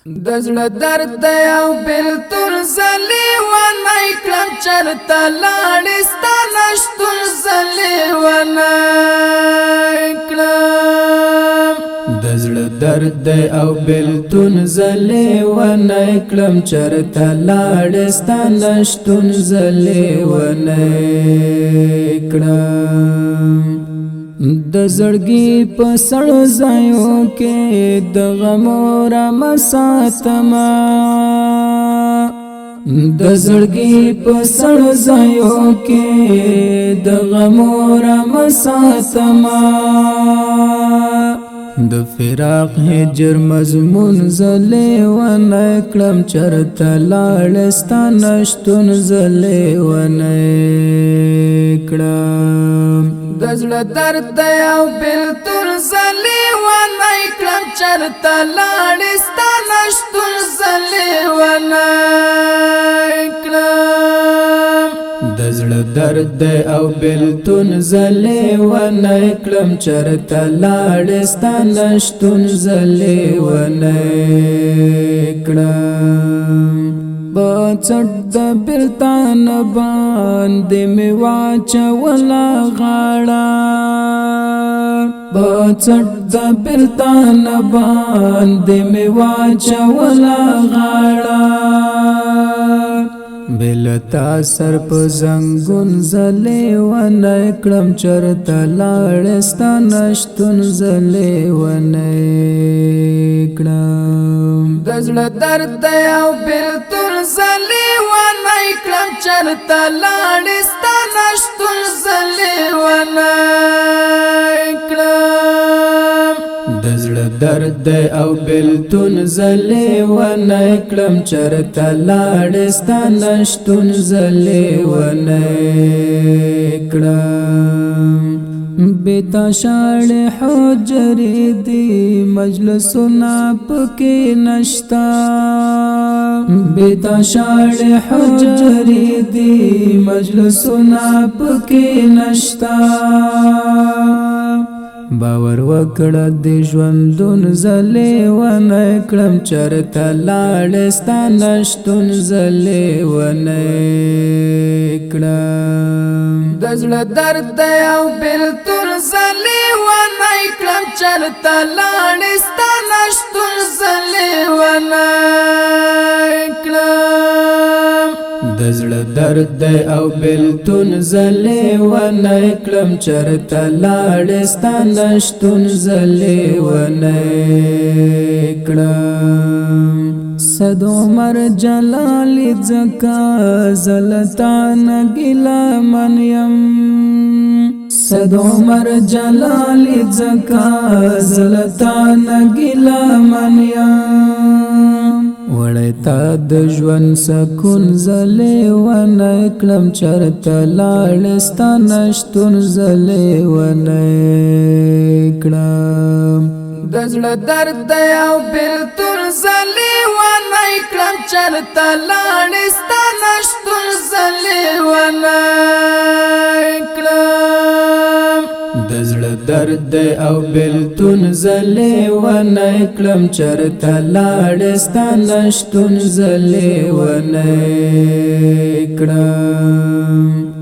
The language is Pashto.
دزړه درد او بیلتون زلی ونه کړم چرته لاړې ستا نشتون زلی ونه کړم دزړه درد او بیلتون زلی ونه کړم چرته لاړې ستا نشتون زلی ونه کړم د زړګي په سړو ځایو کې د غمو رمساتما د زړګي په سړو ځایو کې د غمو رمساتما د فراق هجر مضمون زلې ونه کړم چرته لاړې ستا نشتون زلې ونه کړم د زړه درد او بیلتون زلی ونه کړم چرته لاړې ستا نشتون زلی ونه کړم د زړه درد او بیلتون زلی ونه کړم چرته لاړې ستا نشتون زلی ونه کړم بچټ د بیلتان باندې می واچولا غاړه بچټ د بیلتان باندې می واچولا غاړه بلتا سر په زنګون زلې ونه کړم چرته لاړې ستا نشتون زلې ونه کړم د زړه درد او بیلتون زلی ونه کړم چرته لاړې ستا نشتون زلی ونه کړم د زړه درد او بیلتون زلی ونه کړم چرته لاړې ستا نشتون زلی ونه کړم بیتا شاړ حجرې دی مجلسونه پکې نشتا بیتا شاړ حجرې دی مجلسونه پکې نشتا باور وکړه د ژوندون زلې ونه کړم چرته لاړې ستا نشتون زلې ونه کړم د زړه درد او بیلتون زلی ونه کړم چرته لاړې ستا نشتون زلی ونه کړم د زړه درد او بیلتون زلی ونه کړم چرته لاړې ستا نشتون زلی ونه کړم صد عمر جلالی زکا زلطان گلا منیم صد عمر جلالی زکا زلطان گلا منیم وړی تا د ژوند سکون زلی ونه کړم چرته لاړې ستا نشتون زلی ونه کړم د زړه درد او بیلتون زلی ونه کړم چرته لاړې ستا نشتون زلی ونه کړم د زړه درد او بیلتون زلی ونه کړم چرته لاړې ستا نشتون زلی ونه کړم